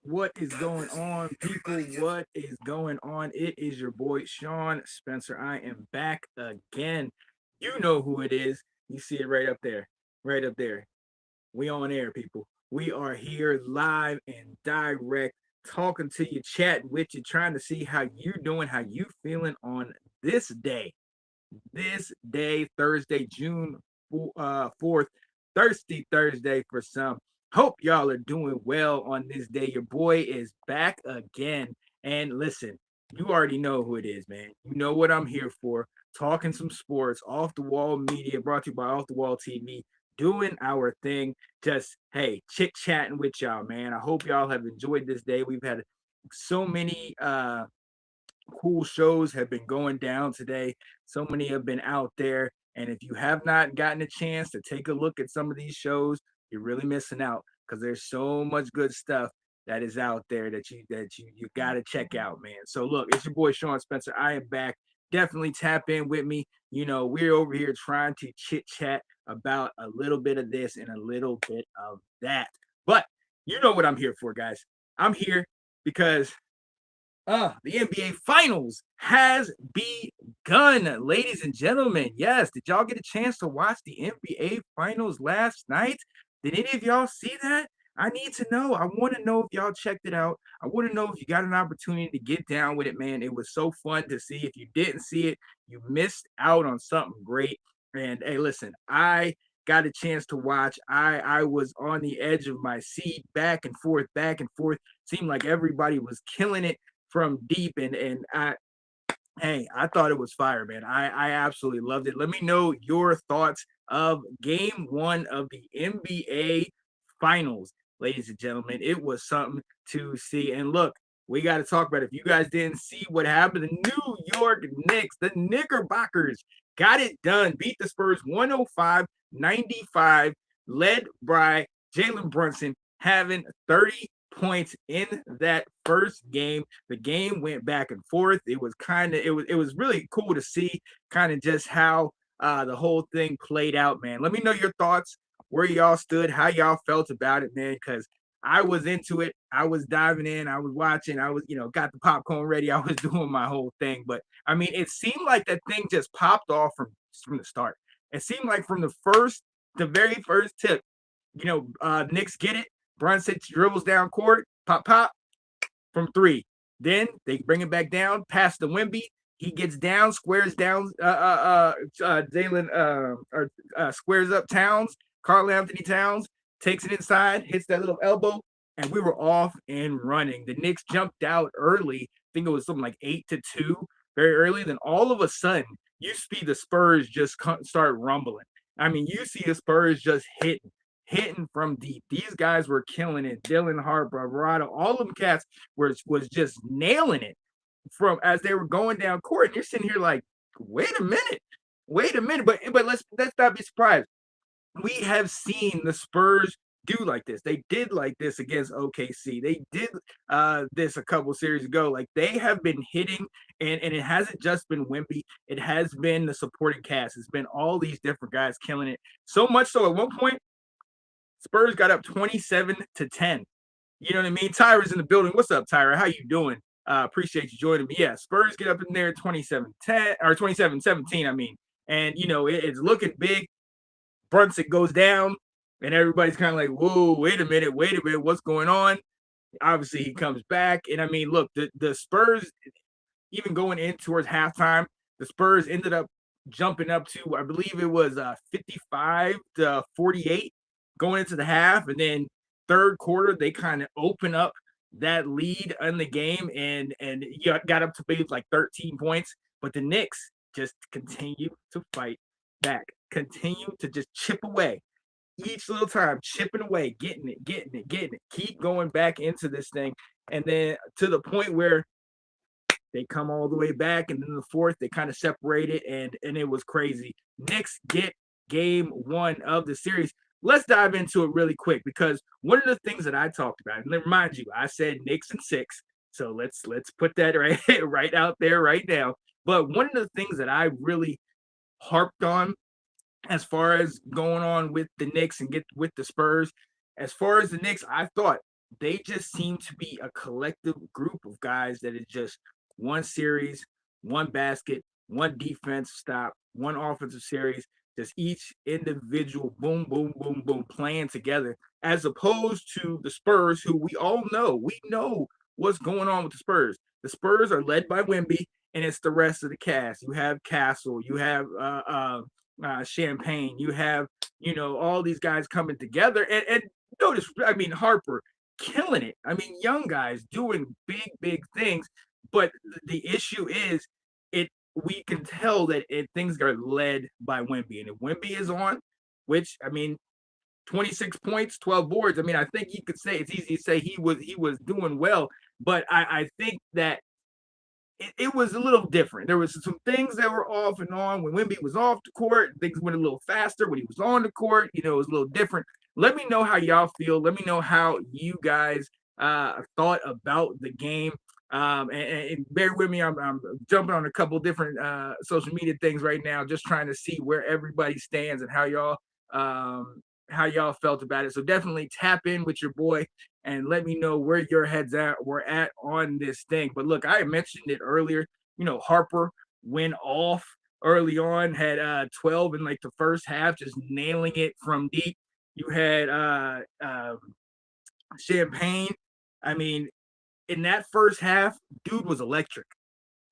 What is going on, people? What is going on? It is your boy Sean Spencer. I am back again. You know who it is. You see it right up there. Right up there. We on air, people. We are here live and direct, talking to you, chatting with you, trying to see how you doing, how you feeling on this day. This day, Thursday, June 4th, Thirsty Thursday for some. Hope y'all are doing well on this day. Your boy is back again. And listen, you already know who it is, man. You know what I'm here for. Talking some sports, off the wall media, brought to you by Off the Wall TV, doing our thing. Just, hey, chit chatting with y'all, man. I hope y'all have enjoyed this day. We've had so many cool shows have been going down today. So many have been out there. And if you have not gotten a chance to take a look at some of these shows, you're really missing out because there's so much good stuff that is out there that you gotta check out, man. So look, it's your boy Sean Spencer. I am back. Definitely tap in with me. You know, we're over here trying to chit chat about a little bit of this and a little bit of that. But you know what I'm here for, guys. I'm here because the NBA Finals has begun, ladies and gentlemen. Yes, did y'all get a chance to watch the NBA Finals last night? Did any of y'all see that? I need to know. I want to know if y'all checked it out. I want to know if you got an opportunity to get down with it, man. It was so fun to see. If you didn't see it, you missed out on something great. And hey, listen, I got a chance to watch. I was on the edge of my seat, back and forth, back and forth. Seemed like everybody was killing it from deep and I thought it was fire, man. I absolutely loved it. Let me know your thoughts of game one of the NBA finals, ladies and gentlemen. It was something to see. And look, we got to talk about it. If you guys didn't see what happened, the New York Knicks, the Knickerbockers, got it done. Beat the Spurs 105-95, led by Jalen Brunson having 30 points in that first game. The game went back and forth. It was really cool to see kind of just how the whole thing played out, man. Let me know your thoughts, where y'all stood, how y'all felt about it, man, because I was into it. I was diving in. I was watching. I was, got the popcorn ready. I was doing my whole thing. But I mean, it seemed like that thing just popped off from the start. It seemed like from the very first tip, Knicks get it. Brunson dribbles down court, pop, pop from three. Then they bring it back down, pass to Wemby. He gets down, squares down, Jalen, squares up Towns, Karl Anthony Towns, takes it inside, hits that little elbow, and we were off and running. The Knicks jumped out early. I think it was something like 8-2, very early. Then all of a sudden, you see the Spurs just start rumbling. I mean, you see the Spurs just hitting from deep. These guys were killing it. Dylan Harper, Alvarado, all of them cats was just nailing it from as they were going down court. And you're sitting here like, wait a minute. But let's not be surprised. We have seen the Spurs do like this. They did like this against OKC. They did this a couple series ago. Like they have been hitting, and it hasn't just been Wimpy. It has been the supporting cast. It's been all these different guys killing it. So much so at one point Spurs got up 27-10. You know what I mean? Tyra's in the building. What's up, Tyra? How you doing? Appreciate you joining me. Yeah, Spurs get up in there 27-10 or 27-17, I mean. And it's looking big. Brunson goes down, and everybody's kind of like, whoa, wait a minute, what's going on? Obviously, he comes back. And I mean, look, the Spurs, even going in towards halftime, the Spurs ended up jumping up to, I believe it was 55-48 going into the half. And then third quarter, they kind of open up that lead in the game and got up to maybe like 13 points. But the Knicks just continue to fight back, continue to just chip away each little time, chipping away, getting it, keep going back into this thing. And then to the point where they come all the way back, and then the fourth, they kind of separated, and it was crazy. Knicks get game one of the series. Let's dive into it really quick because one of the things that I talked about, and remind you, I said Knicks in 6, so let's put that right out there right now. But one of the things that I really harped on as far as going on with the Knicks and get with the Spurs, as far as the Knicks, I thought they just seem to be a collective group of guys that is just one series, one basket, one defense stop, one offensive series, just each individual boom, boom, boom, boom playing together, as opposed to the Spurs, who we know what's going on with the Spurs. The Spurs are led by Wemby, and it's the rest of the cast. You have Castle, you have Champagne, you have all these guys coming together, and notice, I mean, Harper killing it. I mean, young guys doing big, big things. But the issue is, it we can tell that things are led by Wemby, and if Wemby is on, which I mean, 26 points, 12 boards. I mean, I think you could say it's easy to say he was doing well, but I think that it was a little different. There was some things that were off and on when Wemby was off the court. Things went a little faster when he was on the court. It was a little different. Let me know how y'all feel. Let me know how you guys thought about the game. And bear with me. I'm jumping on a couple different social media things right now, just trying to see where everybody stands and how y'all felt about it. So definitely tap in with your boy and let me know where your heads were at on this thing. But look, I mentioned it earlier. Harper went off early on, had 12 in like the first half, just nailing it from deep. You had Champagne. I mean, in that first half, dude was electric.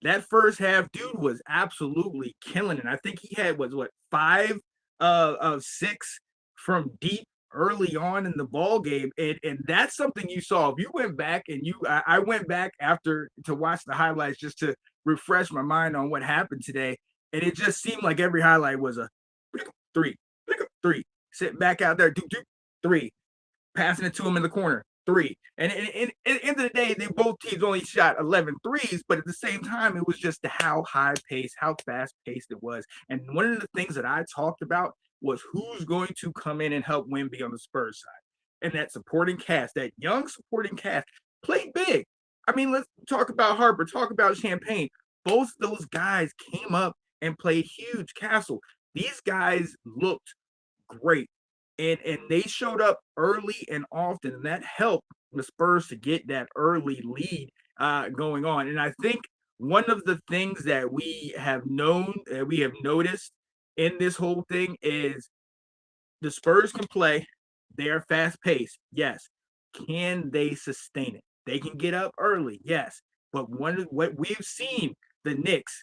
That first half, dude was absolutely killing it. I think he had what 5 of 6 from deep early on in the ball game, and that's something you saw. If you went back and I went back after to watch the highlights just to refresh my mind on what happened today, and it just seemed like every highlight was a 3, 3, sitting back out there, do 3, passing it to him in the corner, 3. And at the end of the day, they both teams only shot 11 threes, but at the same time, it was just how high paced, how fast paced it was. And one of the things that I talked about was who's going to come in and help Wemby on the Spurs side. And that supporting cast, that young supporting cast, played big. I mean, let's talk about Harper, talk about Champagne. Both those guys came up and played huge. Castle. These guys looked great. And they showed up early and often, and that helped the Spurs to get that early lead going on. And I think one of the things that we have noticed in this whole thing is the Spurs can play. They're fast paced. Yes. Can they sustain it? They can get up early. Yes. But what we've seen the Knicks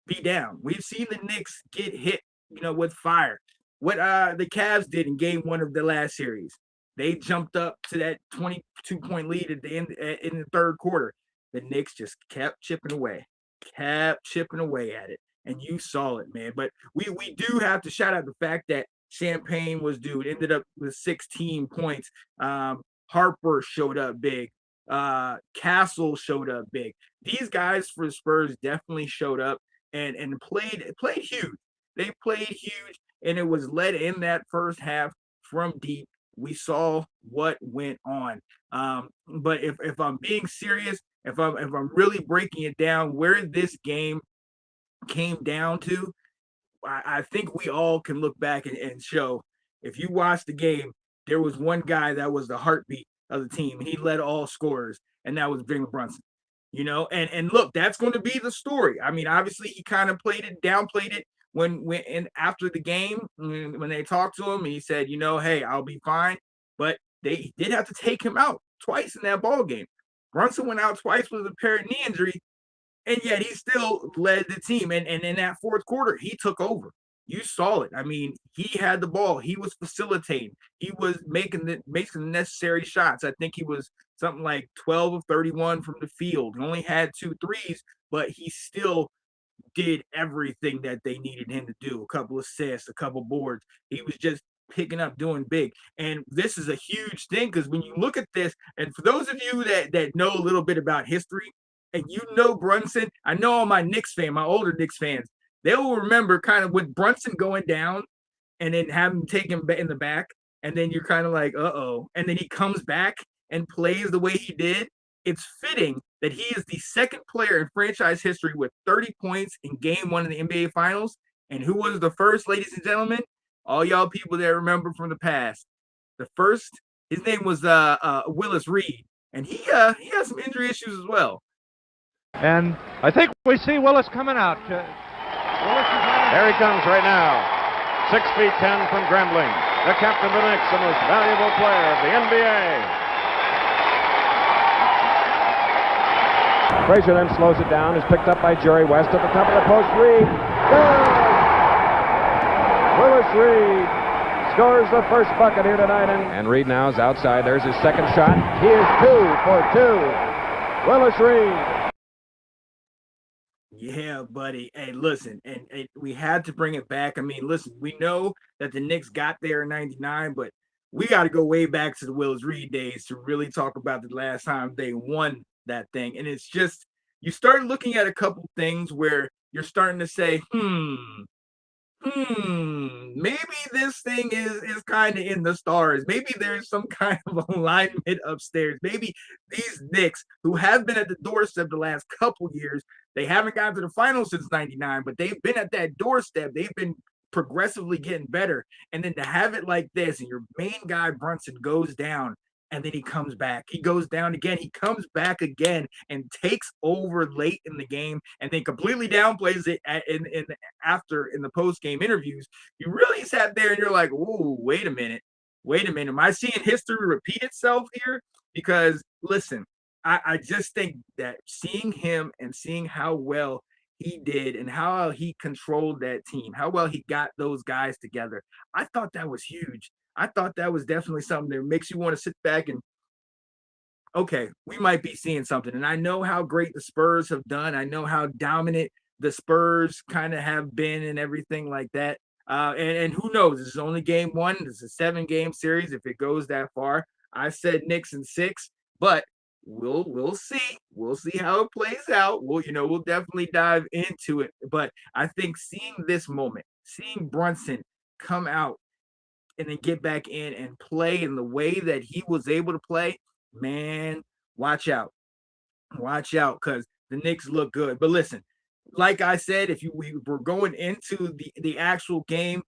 be down. We've seen the Knicks get hit, with fire. What the Cavs did in game 1 of the last series. They jumped up to that 22-point lead at the end in the third quarter. The Knicks just kept chipping away at it. And you saw it, man. But we do have to shout out the fact that Champagne was dude, ended up with 16 points. Harper showed up big. Castle showed up big. These guys for the Spurs definitely showed up and played huge. They played huge, and it was led in that first half from deep. We saw what went on. But if I'm being serious, if I'm really breaking it down, where this game came down to, I think we all can look back and show, if you watch the game, there was one guy that was the heartbeat of the team, and he led all scorers, and that was Jalen Brunson. And look, that's going to be the story. I mean, obviously he kind of downplayed it when after the game, when they talked to him, and he said, hey, I'll be fine. But they did have to take him out twice in that ball game. Brunson went out twice with a apparent knee injury, and yet he still led the team. And in that fourth quarter, he took over. You saw it. I mean, he had the ball. He was facilitating. He was making the necessary shots. I think he was something like 12 of 31 from the field. He only had 2 threes, but he still did everything that they needed him to do. A couple assists, a couple boards. He was just picking up, doing big. And this is a huge thing, because when you look at this, and for those of you that know a little bit about history, and Brunson, I know all my older Knicks fans, they will remember kind of with Brunson going down and then having him take him in the back, and then you're kind of like, uh-oh. And then he comes back and plays the way he did. It's fitting that he is the second player in franchise history with 30 points in game 1 of the NBA Finals. And who was the first, ladies and gentlemen? All y'all people that remember from the past. The first His name was Willis Reed, and he has some injury issues as well. And I think we see Willis coming out. There he comes right now. 6 feet 10 from Grambling. The captain of the Knicks, the most valuable player of the NBA. Frazier then slows it down, is picked up by Jerry West at the top of the post. Reed. Willis Reed scores the first bucket here tonight. And Reed now is outside. There's his second shot. He is 2 for 2. Willis Reed. Yeah, buddy. Hey, listen, and we had to bring it back. I mean, listen, we know that the Knicks got there in '99, but we got to go way back to the Willis Reed days to really talk about the last time they won that thing. And it's just, you start looking at a couple things where you're starting to say, maybe this thing is kind of in the stars. Maybe there's some kind of alignment upstairs. Maybe these Knicks, who have been at the doorstep the last couple years, they haven't gotten to the finals since '99, but they've been at that doorstep. They've been progressively getting better. And then to have it like this, and your main guy Brunson goes down, and then he comes back. He goes down again. He comes back again and takes over late in the game, and then completely downplays it in the post game interviews. You really sat there and you're like, "Ooh, wait a minute. Am I seeing history repeat itself here?" Because listen, I just think that seeing him and seeing how well he did and how he controlled that team, how well he got those guys together, I thought that was huge. I thought that was definitely something that makes you want to sit back and, okay, we might be seeing something. And I know how great the Spurs have done. I know how dominant the Spurs kind of have been and everything like that. And who knows? This is only game one. This is a 7-game series if it goes that far. I said Knicks in 6, but we'll see. We'll see how it plays out. We'll definitely dive into it. But I think seeing this moment, seeing Brunson come out and then get back in and play in the way that he was able to play, man, watch out. Watch out, because the Knicks look good. But listen, like I said, if we were going into the actual game,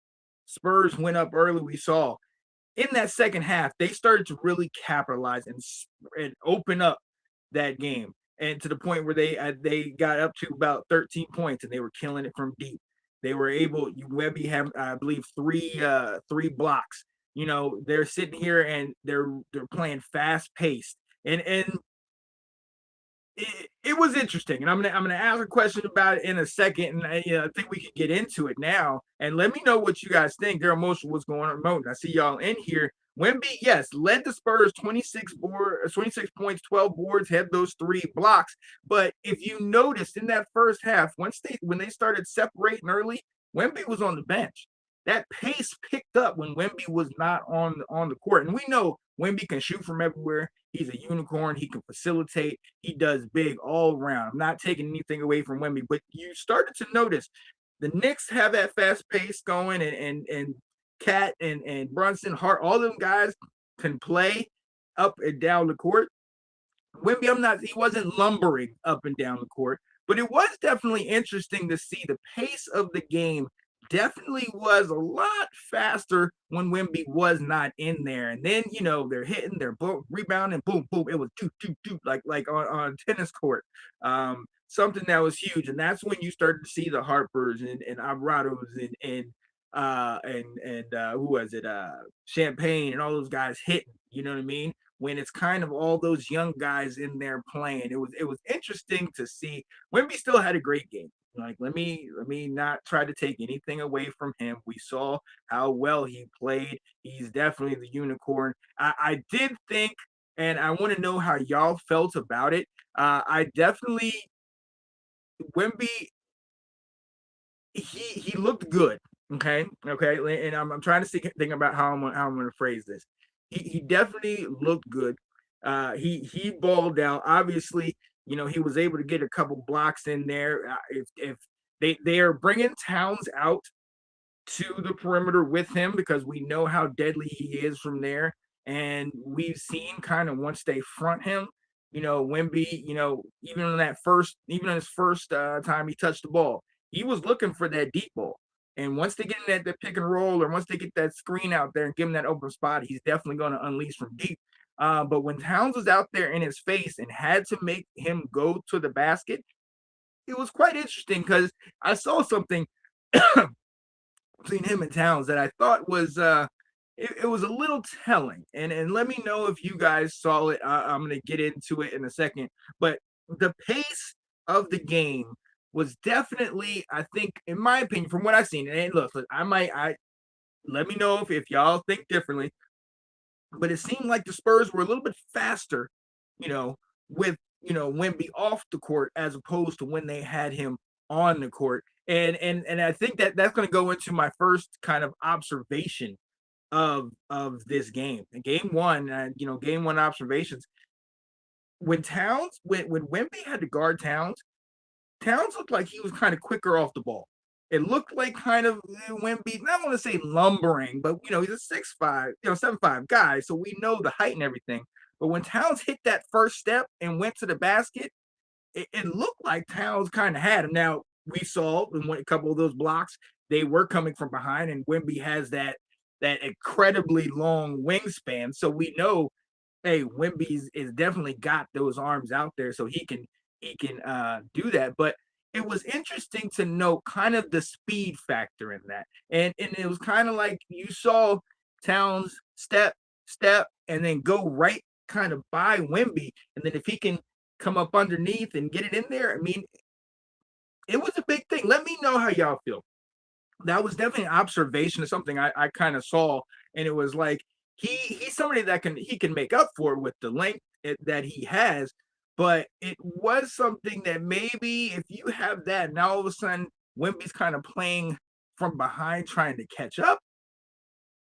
Spurs went up early. We saw in that second half, they started to really capitalize and open up that game, and to the point where they got up to about 13 points, and they were killing it from deep. They were able. Webby had, I believe, three blocks. They're sitting here and they're playing fast paced, and it was interesting, and I'm gonna ask a question about it in a second, and I think we can get into it now. And let me know what you guys think. Daryl Motion, what's going on? I see y'all in here. Wemby, yes, led the Spurs 26 points, 12 boards, had those 3 blocks. But if you noticed in that first half, when they started separating early, Wemby was on the bench. That pace picked up when Wemby was not on the court, and we know Wemby can shoot from everywhere. He's a unicorn. He can facilitate. He does big all around. I'm not taking anything away from Wemby, but you started to notice the Knicks have that fast pace going, and Cat and Brunson, Hart, all them guys can play up and down the court. Wemby, he wasn't lumbering up and down the court, but it was definitely interesting to see the pace of the game definitely was a lot faster when Wemby was not in there. And then, they're hitting, they're rebounding, boom, boom. It was do, like on tennis court. Something that was huge. And that's when you started to see the Harpers and Alvarados and who was it? Champagne and all those guys hitting, you know what I mean? When it's kind of all those young guys in there playing. It was interesting to see. Wemby still had a great game. Like, let me not try to take anything away from him. We saw how well he played. He's definitely the unicorn. I did think, and I want to know how y'all felt about it. I definitely, Wemby, he looked good. Okay, and I'm trying to think about how I'm going to phrase this. He definitely looked good. He balled out. Obviously, he was able to get a couple blocks in there. If they are bringing Towns out to the perimeter with him, because we know how deadly he is from there, and we've seen kind of once they front him, Wemby, even in his first time he touched the ball, he was looking for that deep ball. And once they get in that pick and roll, or once they get that screen out there and give him that open spot, he's definitely going to unleash from deep. But when Towns was out there in his face and had to make him go to the basket, it was quite interesting because I saw something between him and Towns that I thought was it was a little telling. And let me know if you guys saw it. I'm gonna get into it in a second, but the pace of the game was definitely, I think, in my opinion, from what I've seen. And look, I let me know if y'all think differently, but it seemed like the Spurs were a little bit faster, you know, with Wemby off the court as opposed to when they had him on the court. And I think that that's going to go into my first kind of observation of this game. And game one, game one observations. When Wemby had to guard Towns looked like he was kind of quicker off the ball. It looked like kind of Wemby, not want to say lumbering, but he's a 6'5", 7'5" guy, so we know the height and everything. But when Towns hit that first step and went to the basket, it looked like Towns kind of had him. Now we saw in a couple of those blocks, they were coming from behind, and Wemby has that incredibly long wingspan. So we know, hey, Wemby's is definitely got those arms out there, so he can do that. But it was interesting to note kind of the speed factor in that. And it was kind of like you saw Towns step, and then go right kind of by Wemby. And then if he can come up underneath and get it in there, I mean, it was a big thing. Let me know how y'all feel. That was definitely an observation of something I kind of saw. And it was like, he's somebody that he can make up for it with the length that he has. But it was something that maybe if you have that, now all of a sudden Wemby's kind of playing from behind trying to catch up,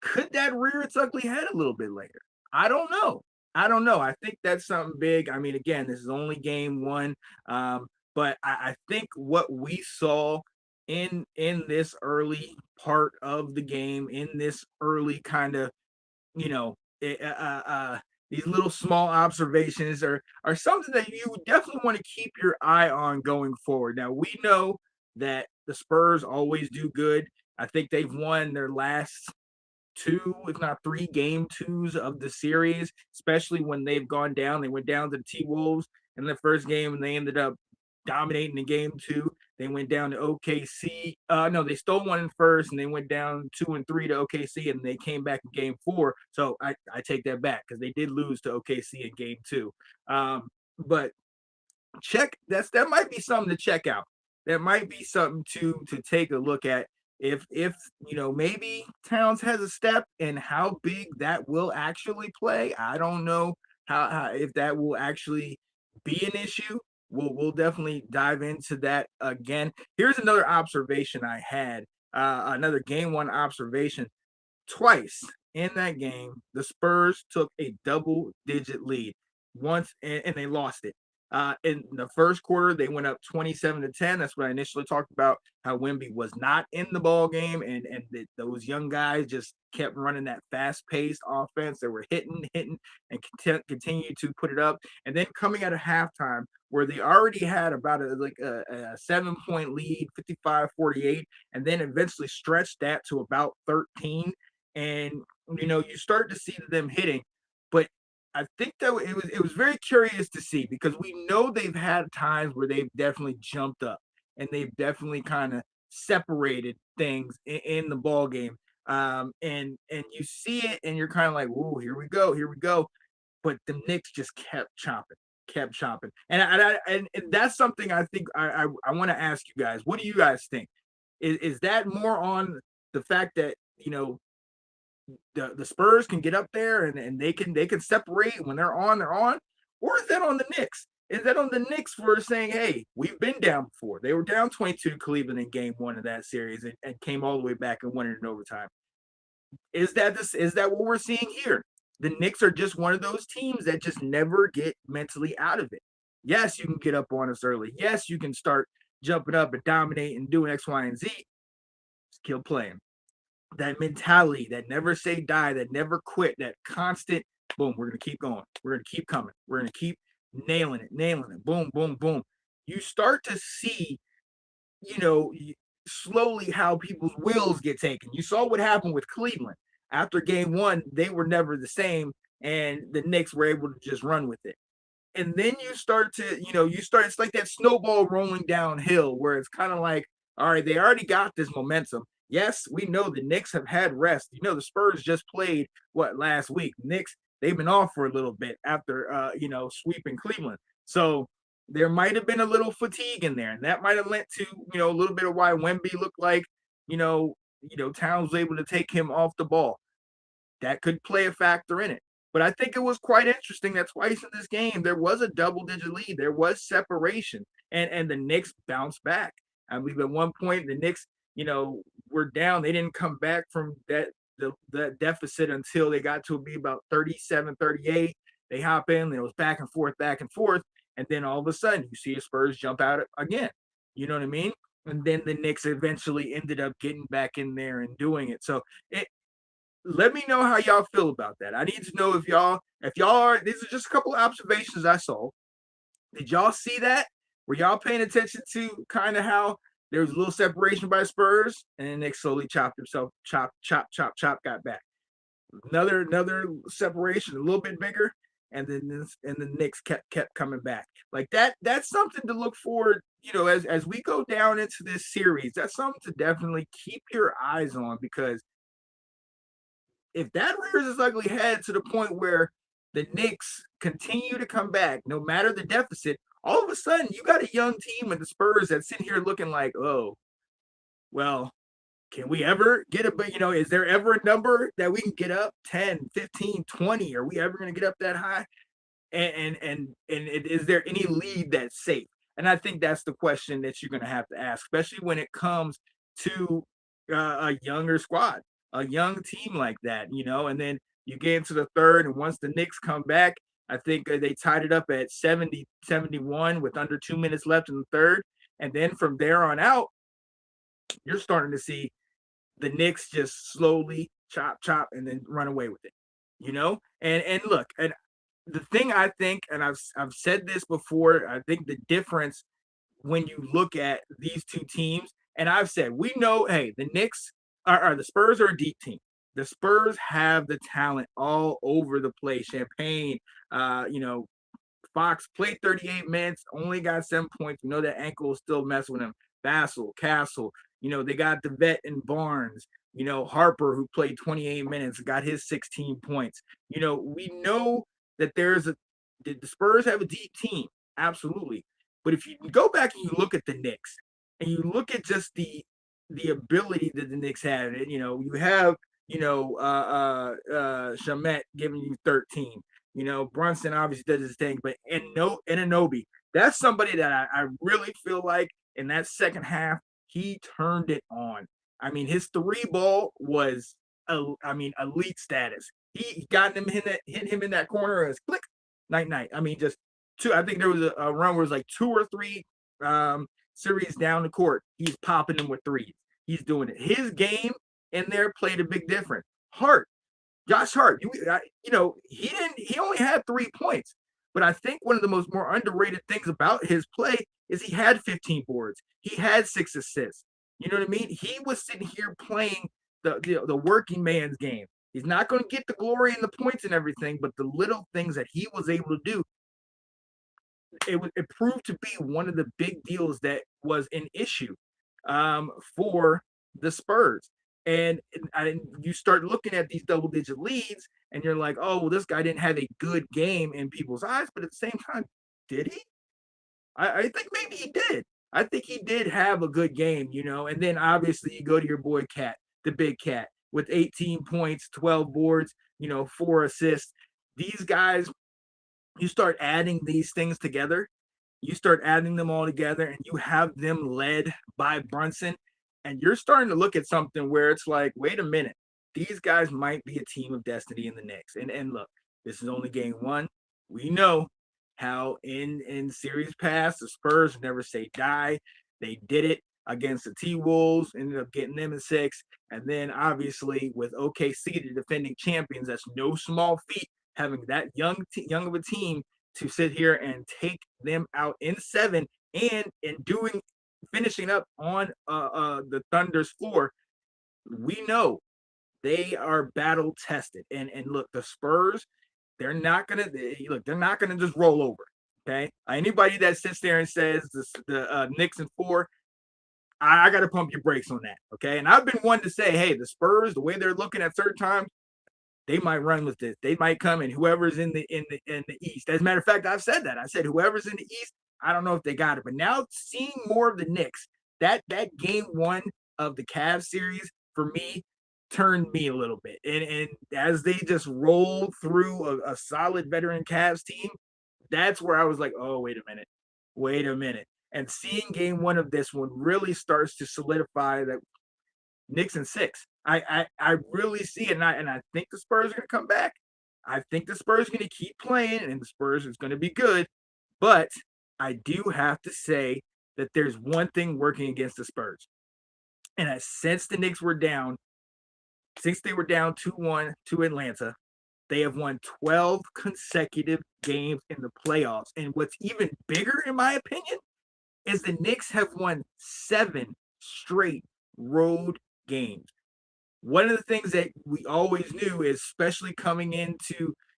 could that rear its ugly head a little bit later? I don't know. I think that's something big. I mean, again, this is only game one, but I think what we saw in this early part of the game, in this early kind of, these little small observations are something that you definitely want to keep your eye on going forward. Now, we know that the Spurs always do good. I think they've won their last 2, if not 3 game 2s of the series, especially when they've gone down. They went down to the T-Wolves in the first game, and they ended up dominating in game 2. They went down to OKC. No, they stole one in first, and they went down 2 and 3 to OKC, and they came back in game 4. So I take that back because they did lose to OKC in game 2. But that might be something to check out. That might be something to take a look at. If maybe Towns has a step, and how big that will actually play. I don't know how if that will actually be an issue. We'll definitely dive into that again. Here's another observation I had, another game one observation. Twice in that game, the Spurs took a double-digit lead once, and they lost it. In the first quarter, they went up 27-10. That's what I initially talked about, how Wemby was not in the ball game, and those young guys just kept running that fast-paced offense. They were hitting, and continued to put it up. And then coming out of halftime, where they already had about a 7-point lead, 55-48, and then eventually stretched that to about 13. And you start to see them hitting, but I think that it was very curious to see, because we know they've had times where they've definitely jumped up and they've definitely kind of separated things in the ball game. And you see it and you're kind of like, "Whoa, here we go." But the Knicks just kept chopping. And that's something I think I want to ask you guys. What do you guys think? Is that more on the fact that the Spurs can get up there and they can separate when they're on, or is that on the Knicks? Is that on the Knicks for saying, hey, we've been down before? They were down 22 to Cleveland in game 1 of that series and came all the way back and won it in overtime. Is that what we're seeing here? The Knicks are just one of those teams that just never get mentally out of it. Yes, you can get up on us early. Yes, you can start jumping up and dominating and doing X, Y, and Z. Just keep playing. That mentality, that never say die, that never quit, that constant boom, we're going to keep going. We're going to keep coming. We're going to keep nailing it. Boom, boom, boom. You start to see, slowly how people's wills get taken. You saw what happened with Cleveland. After game one, they were never the same, and the Knicks were able to just run with it. And then you start to, it's like that snowball rolling downhill where it's kind of like, all right, they already got this momentum. Yes, we know the Knicks have had rest. The Spurs just played last week. Knicks, they've been off for a little bit after sweeping Cleveland. So there might have been a little fatigue in there, and that might have lent to, a little bit of why Wemby looked like, Towns was able to take him off the ball. That could play a factor in it. But I think it was quite interesting that twice in this game there was a double-digit lead. There was separation, and the Knicks bounced back. I believe at one point the Knicks, were down. They didn't come back from the deficit until they got to be about 37, 38. They hop in, and it was back and forth, and then all of a sudden you see the Spurs jump out again. You know what I mean? And then the Knicks eventually ended up getting back in there and doing it. So let me know how y'all feel about that. I need to know if y'all are, these are just a couple of observations I saw. Did y'all see that? Were y'all paying attention to kind of how there was a little separation by Spurs, and then Nick slowly chop, got back. Another separation, a little bit bigger, and then the Knicks kept coming back. Like that. That's something to look forward, as we go down into this series. That's something to definitely keep your eyes on, because if that rears its ugly head to the point where the Knicks continue to come back, no matter the deficit, all of a sudden you got a young team in the Spurs that's sitting here looking like, oh, well, can we ever get is there ever a number that we can get up 10, 15, 20? Are we ever going to get up that high? And is there any lead that's safe? And I think that's the question that you're going to have to ask, especially when it comes to a younger squad. A young team like that, and then you get into the third, and once the Knicks come back, I think they tied it up at 70-71 with under 2 minutes left in the third. And then from there on out, you're starting to see the Knicks just slowly chop, and then run away with it, And look, and the thing I think, and I've said this before, I think the difference when you look at these two teams, and I've said, we know, hey, the Knicks, the Spurs are a deep team. The Spurs have the talent all over the place. Champagne, Fox played 38 minutes, only got 7 points. We know that ankle is still messing with him. Vassell, Castle, they got the vet in Barnes. Harper, who played 28 minutes, got his 16 points. We know that the Spurs have a deep team, absolutely. But if you go back and you look at the Knicks, and you look at just the ability that the Knicks had, and you have Shamet giving you 13. Brunson obviously does his thing, but Anunoby, that's somebody that I really feel like in that second half he turned it on. I mean, his three ball was elite status. He got him hit him in that corner as click night. I mean, just two. I think there was a run where it was like 2 or 3 series down the court. He's popping them with threes. He's doing it. His game in there played a big difference. Josh Hart, he only had 3 points, but I think one of the more underrated things about his play is he had 15 boards. He had 6 assists. You know what I mean? He was sitting here playing the working man's game. He's not going to get the glory and the points and everything, but the little things that he was able to do, it proved to be one of the big deals that was an issue for the Spurs. And you start looking at these double-digit leads, and you're like, oh, well, this guy didn't have a good game in people's eyes, but at the same time, did he? I think maybe he did. I think he did have a good game, and then obviously you go to your boy Cat, the big Cat, with 18 points, 12 boards, 4 assists. These guys, you start adding these things together, you start adding them all together, and you have them led by Brunson, and you're starting to look at something where it's like, wait a minute, these guys might be a team of destiny in the Knicks. And look, this is only game 1. We know how in series past, the Spurs never say die. They did it against the T-Wolves, ended up getting them in 6. And then obviously with OKC, the defending champions, that's no small feat, having that young of a team to sit here and take them out in 7, and in doing finishing up on the Thunder's floor, we know they are battle tested. And look, the Spurs, they're not gonna just roll over. Okay, anybody that sits there and says the Knicks in 4, I got to pump your brakes on that. Okay, and I've been one to say, hey, the Spurs, the way they're looking at certain times, they might run with this. They might come and whoever's in the East. As a matter of fact, I've said that. I said whoever's in the East, I don't know if they got it. But now seeing more of the Knicks, that game 1 of the Cavs series for me turned me a little bit. And as they just rolled through a solid veteran Cavs team, that's where I was like, oh, wait a minute. And seeing game 1 of this one really starts to solidify that Knicks in 6. I really see it, and I think the Spurs are going to come back. I think the Spurs are going to keep playing, and the Spurs is going to be good. But I do have to say that there's one thing working against the Spurs, and since the Knicks were down, since they were down 2-1 to Atlanta, they have won 12 consecutive games in the playoffs. And what's even bigger, in my opinion, is the Knicks have won 7 straight road games. One of the things that we always knew is, especially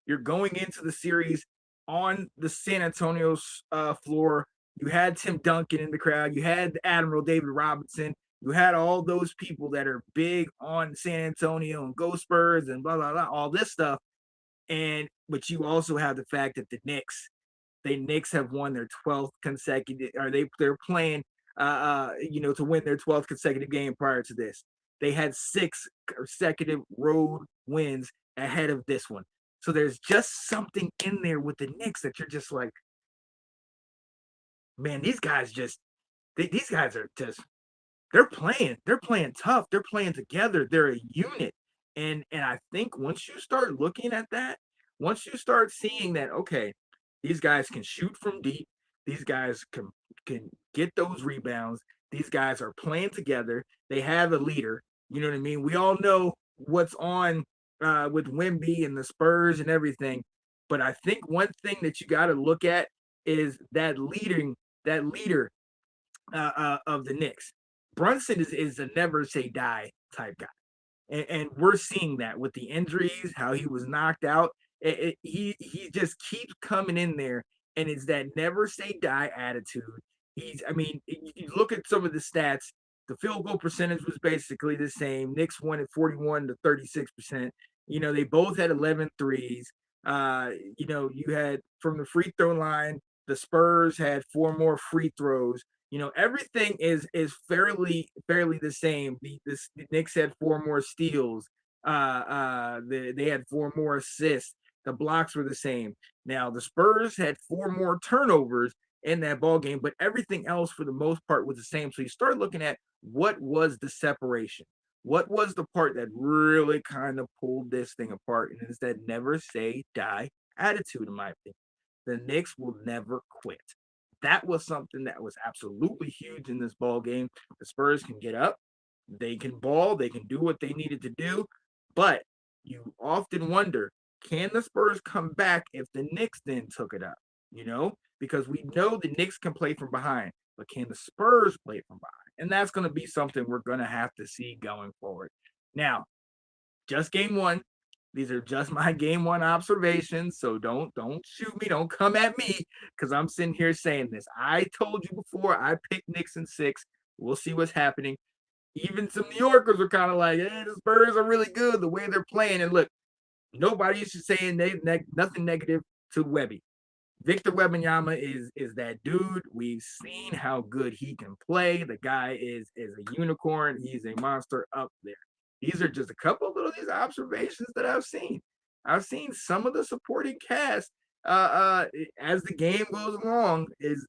you're going into the series on the San Antonio's floor, you had Tim Duncan in the crowd, you had Admiral David Robinson, you had all those people that are big on San Antonio and Go Spurs and blah, blah, blah, all this stuff. But you also have the fact that the Knicks have won their 12th consecutive, or they're playing, to win their 12th consecutive game prior to this. They had 6 consecutive road wins ahead of this one. So there's just something in there with the Knicks that you're just like, man, these guys are just, they're playing tough. They're playing together. They're a unit. And I think once you start looking at that, once you start seeing that, okay, these guys can shoot from deep, these guys can get those rebounds, these guys are playing together, they have a leader. You know what I mean? We all know what's on with Wemby and the Spurs and everything. But I think one thing that you got to look at is that leader of the Knicks. Brunson is a never say die type guy. And we're seeing that with the injuries, how he was knocked out. He just keeps coming in there, and it's that never say die attitude. You look at some of the stats. The field goal percentage was basically the same. Knicks won at 41 to 36%. They both had 11 threes. You had from the free throw line, the Spurs had 4 more free throws. Everything is fairly the same. The Knicks had 4 more steals. They had 4 more assists. The blocks were the same. Now the Spurs had 4 more turnovers in that ball game, but everything else for the most part was the same. So you start looking at what was the separation. What was the part that really kind of pulled this thing apart? And it's that never say die attitude, in my opinion. The Knicks will never quit. That was something that was absolutely huge in this ball game. The Spurs can get up, they can ball, they can do what they needed to do, but you often wonder, can the Spurs come back if the Knicks then took it up? Because we know the Knicks can play from behind, but can the Spurs play from behind? And that's going to be something we're going to have to see going forward. Now, just game 1. These are just my game 1 observations, so don't shoot me, don't come at me, because I'm sitting here saying this. I told you before, I picked Knicks in 6. We'll see what's happening. Even some New Yorkers are kind of like, hey, the Spurs are really good the way they're playing. And look, nobody should say nothing negative to Webby. Victor Wembanyama is that dude. We've seen how good he can play. The guy is a unicorn. He's a monster up there. These are just a couple of these observations that I've seen. I've seen some of the supporting cast as the game goes along is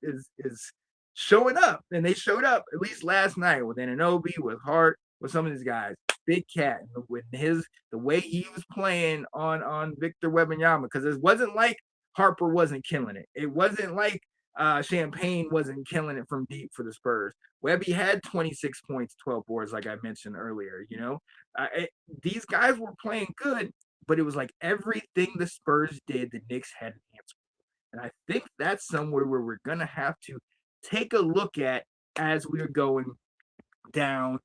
showing up, and they showed up at least last night with Anunoby, with Hart, with some of these guys. Big Cat with the way he was playing on Victor Wembanyama, because it wasn't like Harper wasn't killing it. It wasn't like Champagne wasn't killing it from deep for the Spurs. Webby had 26 points, 12 boards, like I mentioned earlier. These guys were playing good, but it was like everything the Spurs did, the Knicks had an answer. And I think that's somewhere where we're going to have to take a look at as we're going down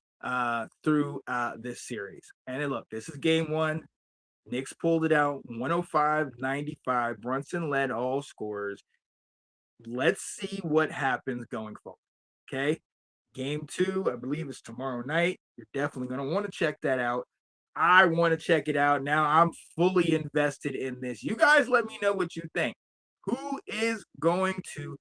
through this series. And then look, this is game one. Knicks pulled it out 105-95. Brunson led all scorers. Let's see what happens going forward. Okay. Game two, I believe it's tomorrow night. You're definitely going to want to check that out. I want to check it out. Now I'm fully invested in this. You guys let me know what you think. Who is going to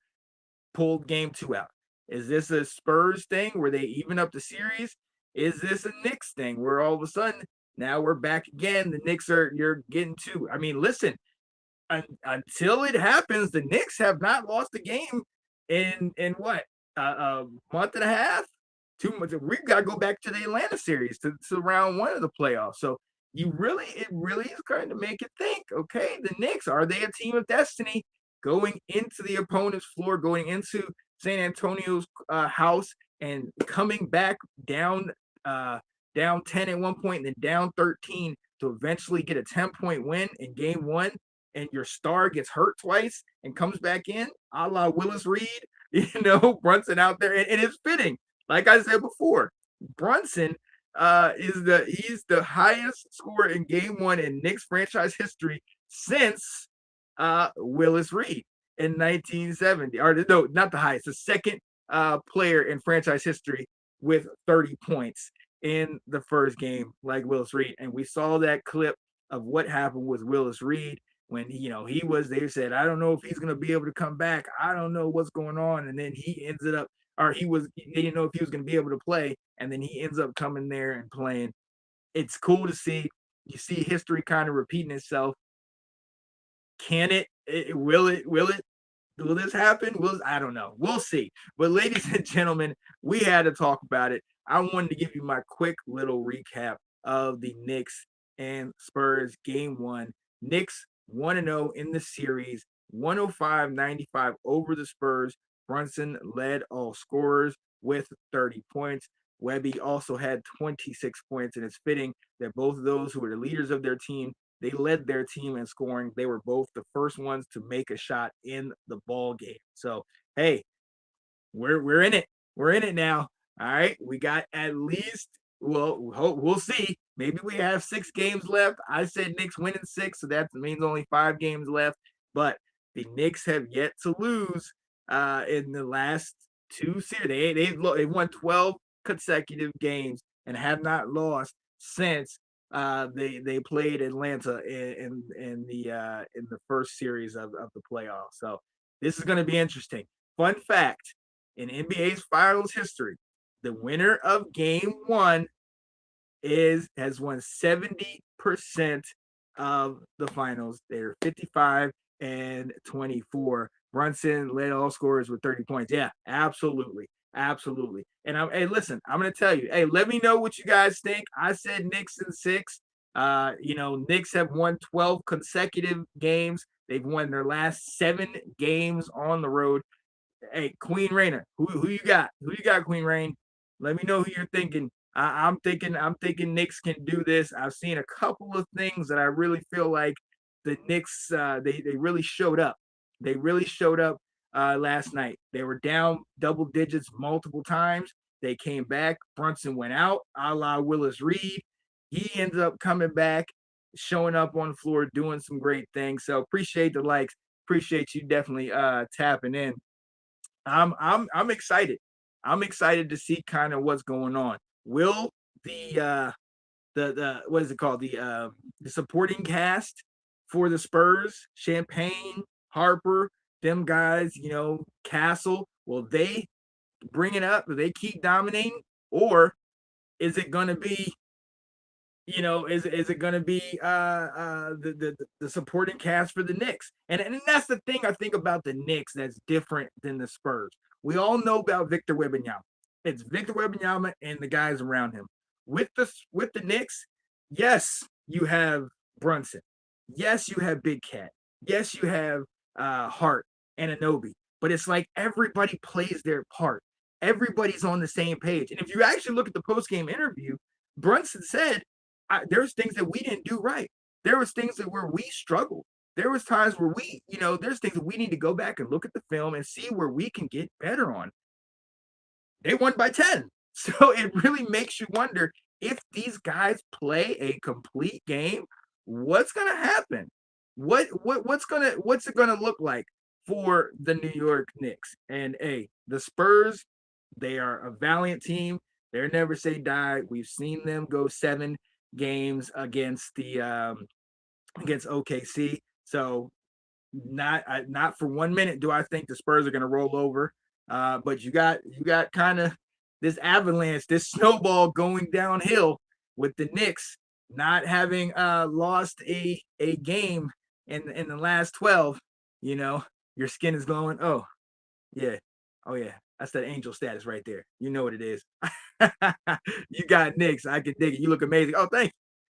pull game two out? Is this a Spurs thing where they even up the series? Is this a Knicks thing where all of a sudden now we're back again? The Knicks you're getting two. I mean, listen, until it happens, the Knicks have not lost a game in what a month and a half, 2 months. We've got to go back to the Atlanta series to round one of the playoffs. So it really is going to make you think. Okay, the Knicks, are they a team of destiny going into the opponent's floor, going into San Antonio's house, and coming back down 10 at one point and then down 13 to eventually get a 10-point win in game one? And your star gets hurt twice and comes back in, a la Willis Reed, Brunson out there. And it's fitting. Like I said before, Brunson he's the highest scorer in game one in Knicks franchise history since Willis Reed in 1970. Or no, not the highest, the second player in franchise history with 30 points in the first game like Willis Reed. And we saw that clip of what happened with Willis Reed when they said, I don't know if he's going to be able to come back. I don't know what's going on. And then he ended up, they didn't know if he was going to be able to play. And then he ends up coming there and playing. It's cool to see. You see history kind of repeating itself. Can will this happen? I don't know. We'll see. But ladies and gentlemen, we had to talk about it. I wanted to give you my quick little recap of the Knicks and Spurs game one. Knicks 1-0 in the series, 105-95 over the Spurs. Brunson led all scorers with 30 points. Webby also had 26 points, and it's fitting that both of those who were the leaders of their team, they led their team in scoring. They were both the first ones to make a shot in the ball game. So, hey, we're in it. We're in it now. All right, we got at least, we'll see. Maybe we have 6 games left. I said Knicks winning 6, so that means only 5 games left. But the Knicks have yet to lose in the last 2 series. They won 12 consecutive games and have not lost since they played Atlanta in the first series of the playoffs. So this is going to be interesting. Fun fact: in NBA's finals history, the winner of game one has won 70% of the finals. They're 55-24. Brunson led all scorers with 30 points. Yeah, absolutely. Absolutely. And listen, I'm going to tell you, let me know what you guys think. I said Knicks in 6. Knicks have won 12 consecutive games. They've won their last 7 games on the road. Hey, Queen Raina, who you got? Who you got, Queen Rain? Let me know who you're thinking. I'm thinking Knicks can do this. I've seen a couple of things that I really feel like the Knicks they really showed up. They really showed up last night. They were down double digits multiple times. They came back. Brunson went out, a la Willis Reed. He ended up coming back, showing up on the floor, doing some great things. So appreciate the likes. Appreciate you definitely tapping in. I'm excited. I'm excited to see kind of what's going on. Will the what is it called? The supporting cast for the Spurs, Champagne, Harper, them guys, Castle, will they bring it up? Will they keep dominating? Or is it going to be, is it going to be the supporting cast for the Knicks? And that's the thing I think about the Knicks that's different than the Spurs. We all know about Victor Wembanyama. It's Victor Wembanyama and the guys around him. With the Knicks, yes, you have Brunson. Yes, you have Big Cat. Yes, you have Hart and Anunoby. But it's like everybody plays their part. Everybody's on the same page. And if you actually look at the post-game interview, Brunson said, there's things that we didn't do right. There was things where we struggled. There was times where there's things that we need to go back and look at the film and see where we can get better on. they won by 10. So it really makes you wonder if these guys play a complete game, what's gonna happen? What's it gonna look like for the New York Knicks? And hey, the Spurs, they are a valiant team. They're never say die. We've seen them go 7 games against the against OKC. So not for 1 minute do I think the Spurs are going to roll over. But you got kind of this avalanche, this snowball going downhill with the Knicks not having lost a game in the last 12. You know, your skin is glowing. Oh yeah, oh yeah, that's that angel status right there. You know what it is. You got Knicks. I can dig it. You look amazing. Oh, thank you.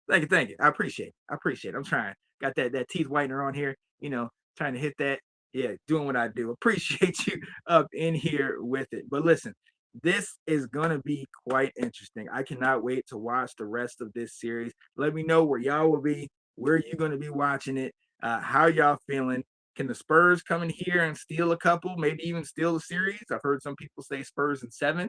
Thank you, thank you. I appreciate it. I appreciate it. I'm trying. Got that teeth whitener on here, trying to hit that. Yeah, doing what I do. Appreciate you up in here with it. But listen, this is gonna be quite interesting. I cannot wait to watch the rest of this series. Let me know where y'all will be, where you gonna be watching it, how y'all feeling. Can the Spurs come in here and steal a couple, maybe even steal the series? I've heard some people say Spurs in 7.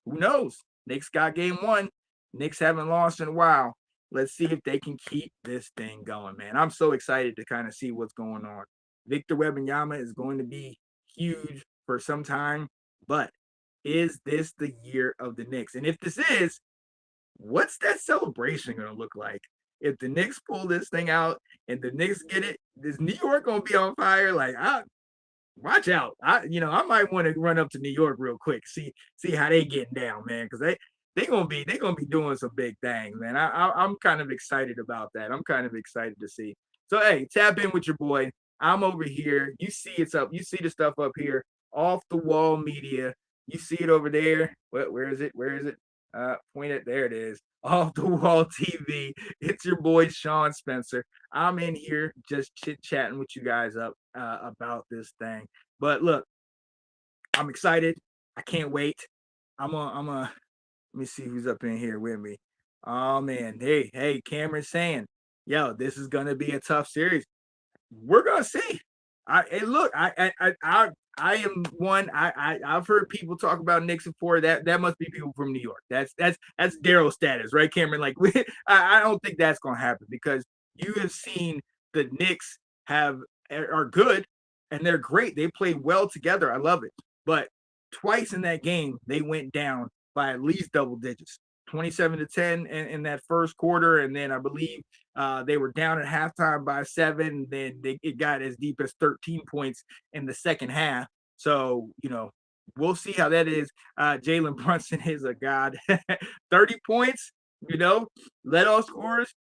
Who knows? Knicks got game 1. Knicks haven't lost in a while. Let's see if they can keep this thing going, man. I'm so excited to kind of see what's going on. Victor Wembanyama is going to be huge for some time, but is this the year of the Knicks? And if this is, what's that celebration going to look like? If the Knicks pull this thing out and the Knicks get it, is New York going to be on fire? Like, watch out. I might want to run up to New York real quick, see how they getting down, man, because they're gonna be doing some big things, man. I'm kind of excited about that. I'm kind of excited to see. So hey, tap in with your boy. I'm over here. You see it's up. You see the stuff up here, off the wall media. You see it over there. Where is it? Where is it? Point it. There it is. Off the wall TV. It's your boy Sean Spencer. I'm in here just chit chatting with you guys up about this thing. But look, I'm excited. I can't wait. I'm a. Let me see who's up in here with me. Oh man, hey, Cameron's saying, yo, this is gonna be a tough series. We're gonna see. I am one. I've heard people talk about Knicks before. That must be people from New York. That's Daryl status, right, Cameron? Like, I don't think that's gonna happen because you have seen the Knicks are good and they're great. They played well together. I love it. But twice in that game, they went down by at least double digits, 27-10 in that first quarter, and then I believe they were down at halftime by 7. Then it got as deep as 13 points in the second half. So we'll see how that is. Jalen Brunson is a god. 30 points, led all scorers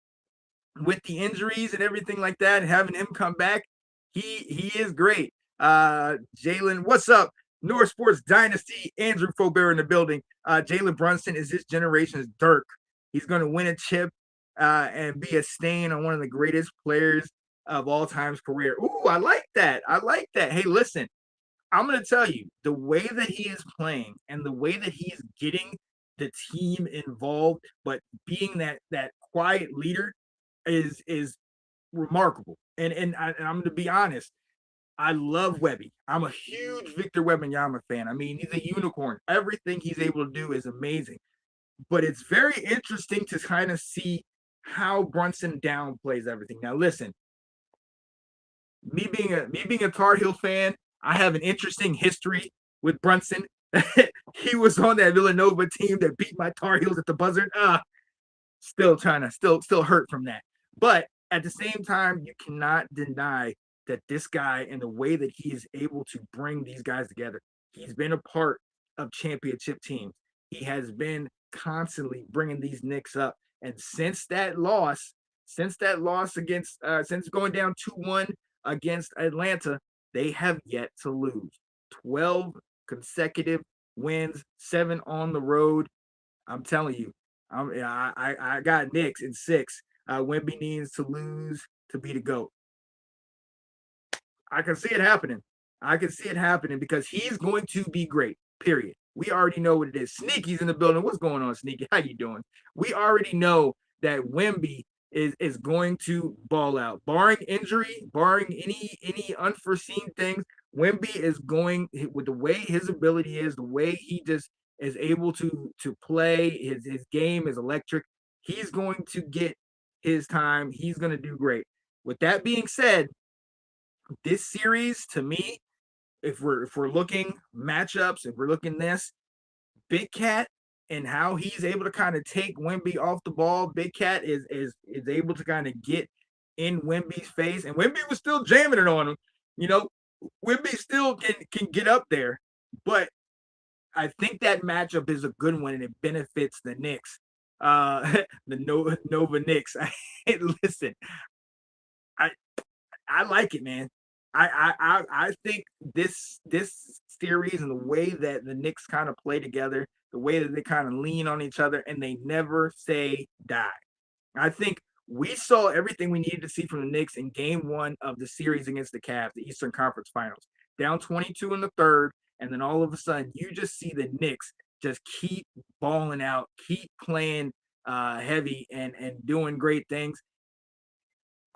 with the injuries and everything like that, and having him come back, he is great. Jalen, what's up? North Sports Dynasty, Andrew Faubert in the building. Jalen Brunson is this generation's Dirk. He's going to win a chip and be a stain on one of the greatest players of all time's career. Ooh, I like that. Hey, listen, I'm going to tell you, the way that he is playing and the way that he's getting the team involved, but being that quiet leader is remarkable. And I'm going to be honest, I love Webby. I'm a huge Victor Wembanyama fan. I mean, he's a unicorn. Everything he's able to do is amazing. But it's very interesting to kind of see how Brunson downplays everything. Now, listen, me being a Tar Heel fan, I have an interesting history with Brunson. He was on that Villanova team that beat my Tar Heels at the buzzer. Still hurt from that. But at the same time, you cannot deny that this guy and the way that he is able to bring these guys together, he's been a part of championship teams. He has been constantly bringing these Knicks up. And since going down 2-1 against Atlanta, they have yet to lose. 12 consecutive wins, 7 on the road. I'm telling you, I got Knicks in 6. Wemby needs to lose to be the GOAT. I can see it happening because he's going to be great, period. We already know what it is. Sneaky's in the building. What's going on, Sneaky? How you doing? We already know that Wemby is going to ball out. Barring injury, barring any unforeseen things, Wemby is going with the way his ability is, the way he just is able to play. His game is electric. He's going to get his time. He's going to do great. With that being said, this series to me, if we're looking matchups, if we're looking this, Big Cat and how he's able to kind of take Wemby off the ball. Big Cat is able to kind of get in Wemby's face, and Wemby was still jamming it on him. You know, Wemby still can get up there, but I think that matchup is a good one and it benefits the Knicks. The Nova Knicks. Listen, I like it, man. I think this series and the way that the Knicks kind of play together, the way that they kind of lean on each other and they never say die. I think we saw everything we needed to see from the Knicks in game 1 of the series against the Cavs, the Eastern Conference Finals. Down 22 in the third, and then all of a sudden you just see the Knicks just keep balling out, keep playing heavy and doing great things.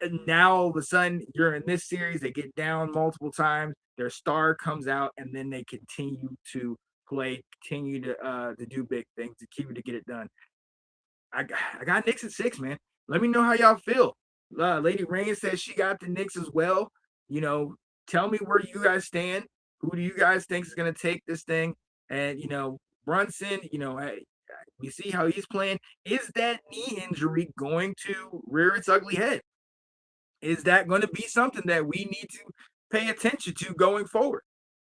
And now all of a sudden you're in this series, they get down multiple times, their star comes out, and then they continue to play, continue to do big things, to keep to get it done. I got Knicks at 6, man. Let me know how y'all feel. Lady Rain says she got the Knicks as well. You know, tell me where you guys stand. Who do you guys think is going to take this thing? And, you know, Brunson, you know, we see how he's playing. Is that knee injury going to rear its ugly head? Is that going to be something that we need to pay attention to going forward?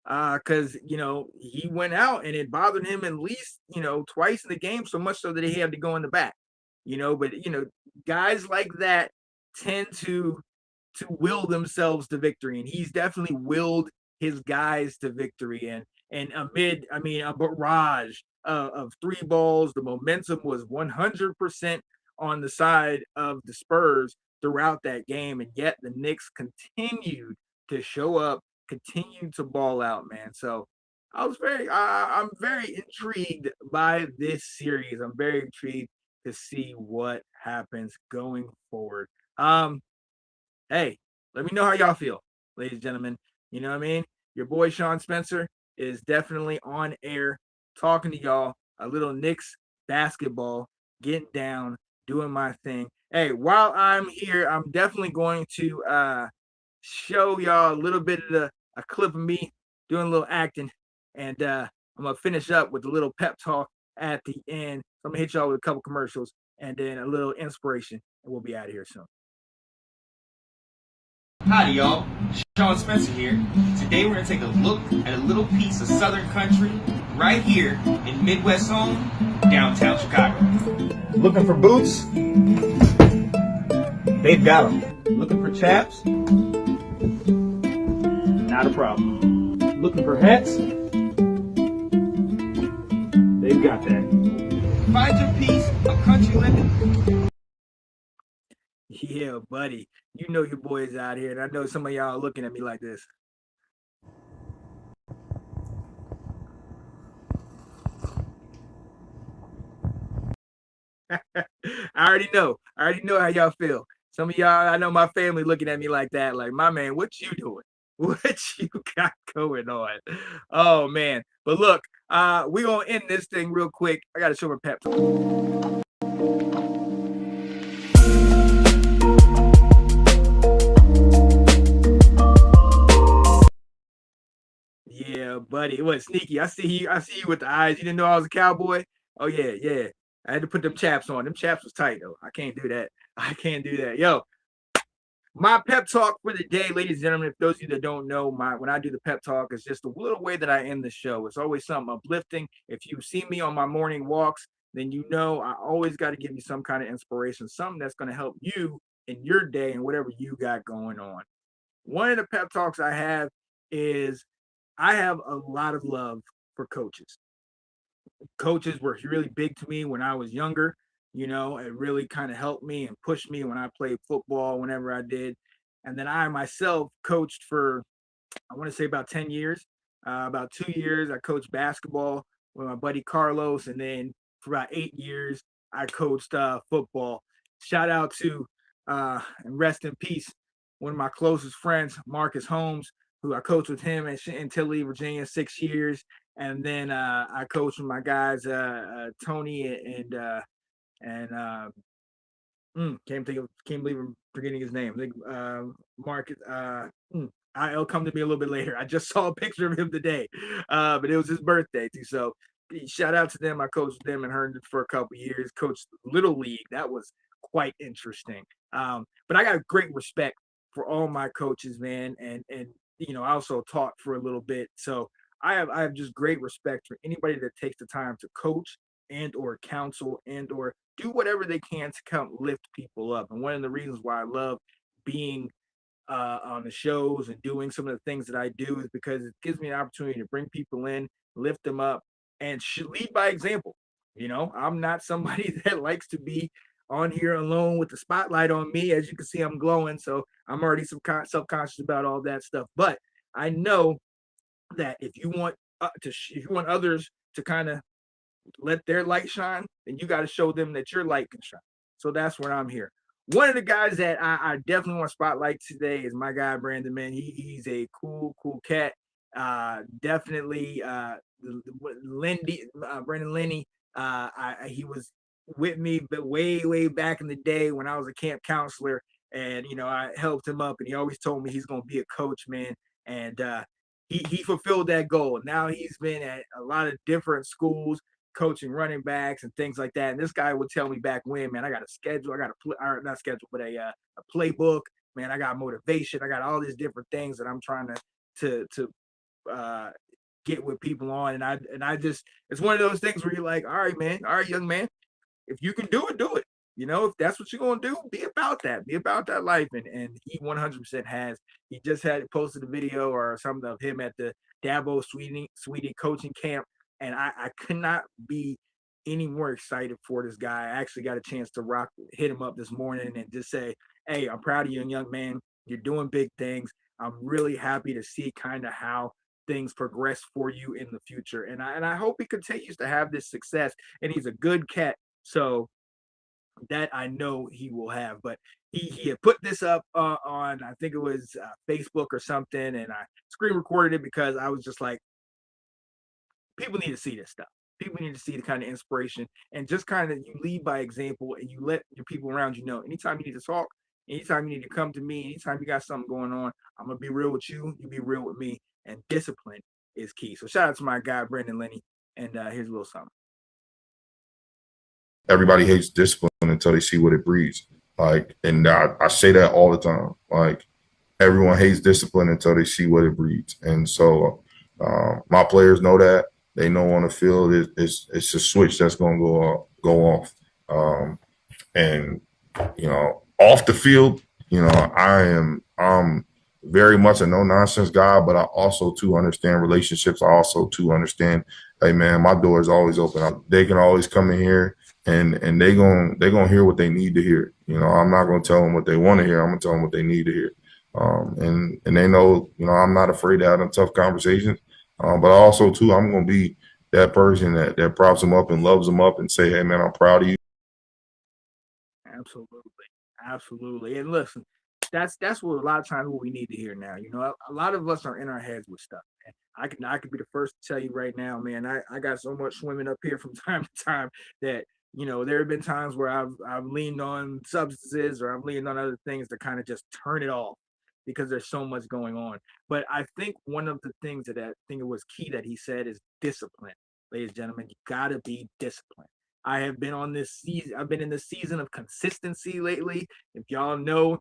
Because, you know, he went out and it bothered him at least, you know, twice in the game, so much so that he had to go in the back, you know. But, you know, guys like that tend to will themselves to victory, and he's definitely willed his guys to victory. And amid, I mean, a barrage of 3 balls, the momentum was 100% on the side of the Spurs throughout that game, and yet the Knicks continued to show up, continued to ball out, man. So I'm very intrigued by this series. I'm very intrigued to see what happens going forward. Hey, let me know how y'all feel, ladies and gentlemen. You know what I mean? Your boy Sean Spencer is definitely on air talking to y'all a little Knicks basketball, getting down, doing my thing. Hey, while I'm here, I'm definitely going to show y'all a little bit of a clip of me doing a little acting, and I'm gonna finish up with a little pep talk at the end. So I'm gonna hit y'all with a couple commercials and then a little inspiration, and we'll be out of here soon. Howdy y'all, Sean Spencer here. Today we're going to take a look at a little piece of Southern country right here in Midwest home, downtown Chicago. Looking for boots? They've got them. Looking for chaps? Not a problem. Looking for hats? They've got that. Find your piece of country living. Yeah, buddy. You know your boy is out here, and I know some of y'all are looking at me like this. I already know how y'all feel. Some of y'all, I know my family looking at me like that, like, my man, what you doing? What you got going on? Oh man. But look, we're gonna end this thing real quick. I gotta show my pep talk. Yeah, buddy. It was sneaky. I see you with the eyes. You didn't know I was a cowboy? Oh yeah. I had to put them chaps on. Them chaps was tight though. I can't do that. Yo, my pep talk for the day, ladies and gentlemen. If those of you that don't know, when I do the pep talk, it's just a little way that I end the show. It's always something uplifting. If you see me on my morning walks, then you know I always got to give you some kind of inspiration, something that's going to help you in your day and whatever you got going on. One of the pep talks I have is I have a lot of love for coaches. Coaches were really big to me when I was younger. You know, it really kind of helped me and pushed me when I played football, whenever I did. And then I myself coached for, I want to say about 10 years. About 2 years, I coached basketball with my buddy Carlos. And then for about 8 years, I coached football. Shout out to, and rest in peace, one of my closest friends, Marcus Holmes. who I coached with him in Tilly, Virginia, 6 years. And then I coached with my guys, Tony and can't believe I'm forgetting his name. I think Marcus. It'll come to me a little bit later. I just saw a picture of him today, but it was his birthday too. So shout out to them. I coached them in Herndon for a couple years. Coached Little League. That was quite interesting. But I got great respect for all my coaches, man, and I also taught for a little bit. So I have just great respect for anybody that takes the time to coach and or counsel and or do whatever they can to come lift people up. And one of the reasons why I love being on the shows and doing some of the things that I do is because it gives me an opportunity to bring people in, lift them up, and lead by example. I'm not somebody that likes to be on here alone with the spotlight on me. As you can see, I'm glowing, so I'm already self-conscious about all that stuff. But I know that if you want others to kind of let their light shine, then you got to show them that your light can shine. So that's where I'm here. One of the guys that I definitely want to spotlight today is my guy Brandon. Man, he's a cool cat. Definitely Brandon Lenny. He was with me, but way back in the day when I was a camp counselor, and I helped him up, and he always told me he's gonna be a coach, man. And he fulfilled that goal. Now he's been at a lot of different schools, coaching running backs and things like that. And this guy would tell me back when, man, I got a schedule, I got not schedule, but a playbook, man. I got motivation, I got all these different things that I'm trying to get with people on. And I just, it's one of those things where you're like, all right, man, all right, young man, if you can do it, do it. If that's what you're gonna do, be about that life. And he 100% has. He just had posted a video or something of him at the Dabo Sweetie coaching camp. And I could not be any more excited for this guy. I actually got a chance to hit him up this morning and just say, hey, I'm proud of you, young man. You're doing big things. I'm really happy to see kind of how things progress for you in the future. And I hope he continues to have this success. And he's a good cat. So that I know he will have. But he had put this up on, I think it was Facebook or something. And I screen recorded it because I was just like, people need to see this stuff. People need to see the kind of inspiration and just kind of you lead by example and you let your people around you know. Anytime you need to talk, anytime you need to come to me, anytime you got something going on, I'm going to be real with you. You be real with me. And discipline is key. So shout out to my guy, Brandon Lenny. And here's a little something. Everybody hates discipline until they see what it breeds. And I say that all the time. Everyone hates discipline until they see what it breeds. And so my players know that. They know on the field it's a switch that's going to go off. And off the field, I'm very much a no nonsense guy, but I also too understand relationships. I also too understand, hey man, my door is always open. They can always come in here and they're gonna hear what they need to hear. I'm not gonna tell them what they want to hear. I'm gonna tell them what they need to hear. And they know, I'm not afraid to have them tough conversations. But also too, I'm gonna be that person that props them up and loves them up and say, hey man, I'm proud of you. Absolutely. And listen, that's what a lot of times what we need to hear now. A lot of us are in our heads with stuff. Man. I could be the first to tell you right now, man. I got so much swimming up here from time to time that there have been times where I've leaned on substances or I've leaned on other things to kind of just turn it off because there's so much going on. But I think one of the things that I think it was key that he said is discipline. Ladies and gentlemen, you gotta be disciplined. I have been on this season. I've been in this season of consistency lately. If y'all know,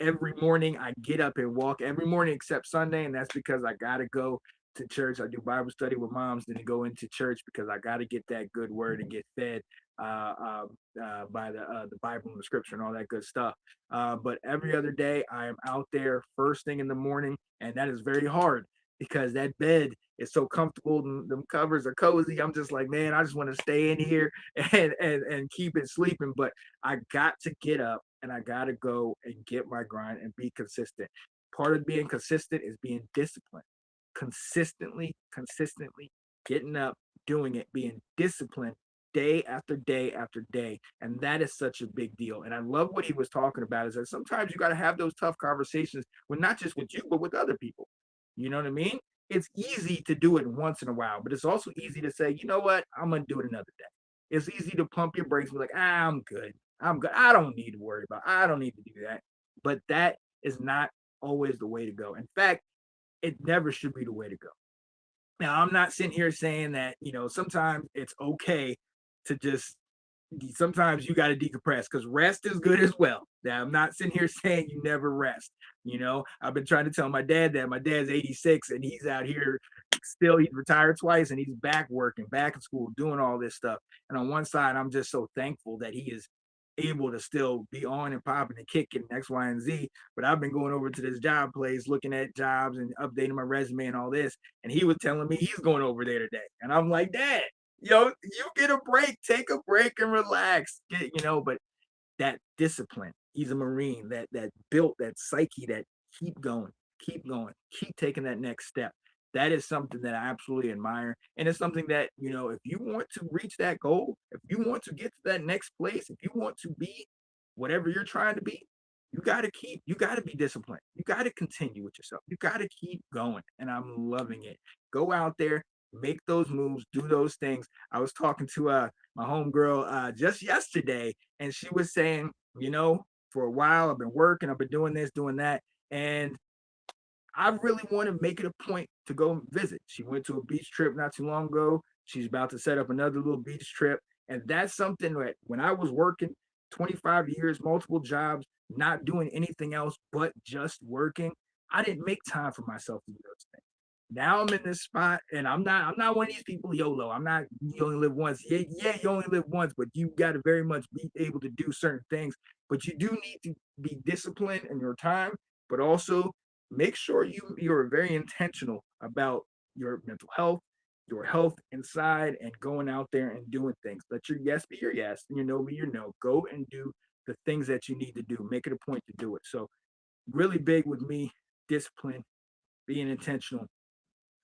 every morning I get up and walk every morning except Sunday, and that's because I gotta go to church. I do Bible study with moms, then go into church because I gotta get that good word and get fed by the Bible and the scripture and all that good stuff. But every other day I am out there first thing in the morning, and that is very hard because that bed is so comfortable. Them covers are cozy. I'm just like, man, I just want to stay in here and keep it sleeping. But I got to get up and I got to go and get my grind and be consistent. Part of being consistent is being disciplined. Consistently getting up, doing it, being disciplined day after day after day. And that is such a big deal. And I love what he was talking about is that sometimes you got to have those tough conversations with not just with you, but with other people. You know what I mean? It's easy to do it once in a while, but it's also easy to say, you know what, I'm gonna do it another day. It's easy to pump your brakes and be like, I'm good. I'm good. I don't need to worry about. I don't need to do that. But that is not always the way to go. In fact, it never should be the way to go. Now, I'm not sitting here saying that, sometimes it's okay to just, sometimes you got to decompress because rest is good as well. Now, I'm not sitting here saying you never rest. I've been trying to tell my dad that my dad's 86 and he's out here still, he's retired twice and he's back working, back in school, doing all this stuff. And on one side, I'm just so thankful that he is able to still be on and popping and kicking X, Y, and Z. But I've been going over to this job place, looking at jobs and updating my resume and all this. And he was telling me he's going over there today. And I'm like, Dad, you get a break, take a break and relax. But that discipline, he's a Marine, that built that psyche, that keep going, keep taking that next step. That is something that I absolutely admire. And it's something that, if you want to reach that goal, if you want to get to that next place, if you want to be whatever you're trying to be, you got to be disciplined. You got to continue with yourself. You got to keep going. And I'm loving it. Go out there, make those moves, do those things. I was talking to my homegirl just yesterday, and she was saying, for a while, I've been working, I've been doing this, doing that. And I really want to make it a point to go visit. She went to a beach trip not too long ago. She's about to set up another little beach trip. And that's something that when I was working 25 years, multiple jobs, not doing anything else but just working, I didn't make time for myself to do those things. Now I'm in this spot and I'm not one of these people YOLO. I'm not, you only live once. Yeah, you only live once, but you got to very much be able to do certain things. But you do need to be disciplined in your time, but also make sure you're very intentional about your mental health, your health inside, and going out there and doing things. Let your yes be your yes and your no be your no. Go and do the things that you need to do. Make it a point to do it. So really big with me, discipline, being intentional,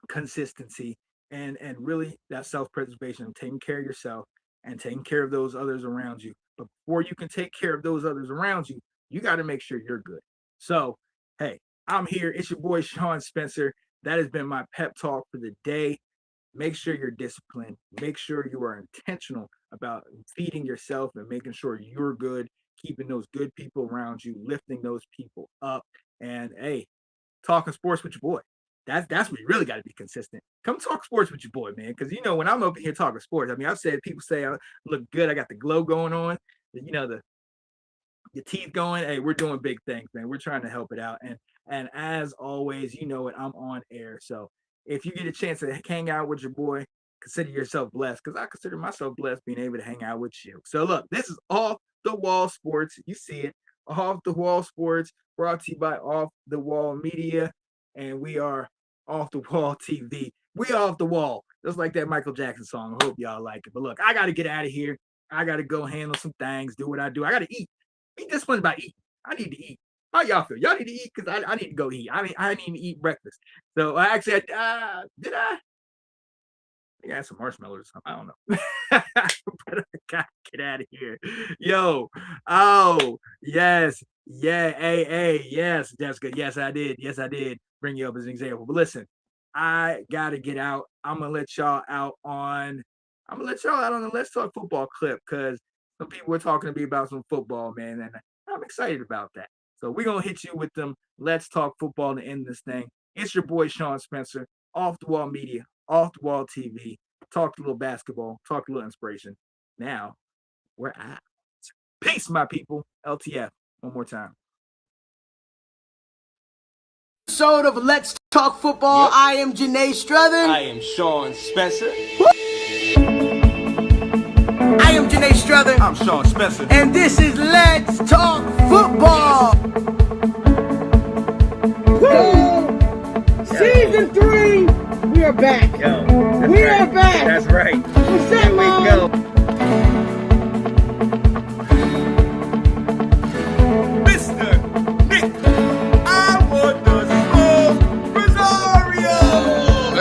consistency, and really that self-preservation, taking care of yourself and taking care of those others around you. But before you can take care of those others around you, you got to make sure you're good. So, hey, I'm here. It's your boy, Sean Spencer. That has been my pep talk for the day. Make sure you're disciplined. Make sure you are intentional about feeding yourself and making sure you're good, keeping those good people around you, lifting those people up. And hey, talking sports with your boy. That's where you really got to be consistent. Come talk sports with your boy, man. Because when I'm up here talking sports, I've said, people say I look good. I got the glow going on. Your teeth going. Hey, we're doing big things, man. We're trying to help it out. And as always, I'm on air. So if you get a chance to hang out with your boy, consider yourself blessed, because I consider myself blessed being able to hang out with you. So look, this is Off the Wall Sports. You see it. Off the Wall Sports, brought to you by Off the Wall Media. And we are Off the Wall TV. We off the wall. Just like that Michael Jackson song. I hope y'all like it. But look, I got to get out of here. I got to go handle some things, do what I do. I got to eat. Be disciplined about eating. I need to eat. How y'all feel? Y'all need to eat? Because I need to go eat. I didn't even eat breakfast. So actually, did I? I think I had some marshmallows or something. I don't know. But I gotta get out of here. Yo. Oh, yes. Yeah. Hey. Yes, Jessica. Yes, I did. Bring you up as an example. But listen, I gotta get out. I'm gonna let y'all out on the Let's Talk Football clip, because some people were talking to me about some football, man, and I'm excited about that. So we're going to hit you with them Let's Talk Football to end this thing. It's your boy, Sean Spencer, Off the Wall Media, Off the Wall TV. Talk a little basketball, talk a little inspiration. Now, we're out. Peace, my people. LTF. One more time. Episode of Let's Talk Football. Yep. I am Janae Struther. I am Sean Spencer. I am Janae Struther. I'm Sean Spencer. And this is Let's Talk Football. Season 3, we are back. We are back. That's right. What's up, Here we go. Mr. Nick, I want the Rosario.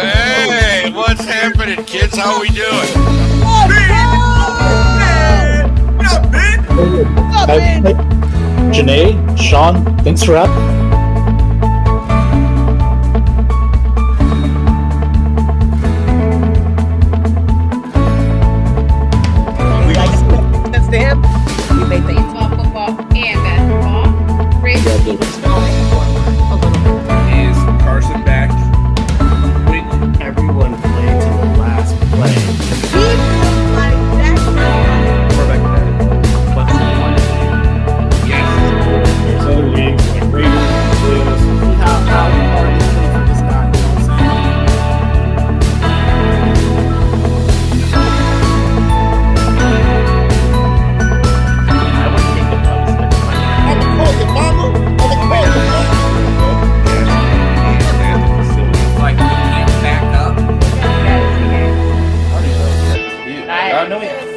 Hey, what's happening, kids? How we doing? Janae, Sean, thanks for having me. Y'all know it.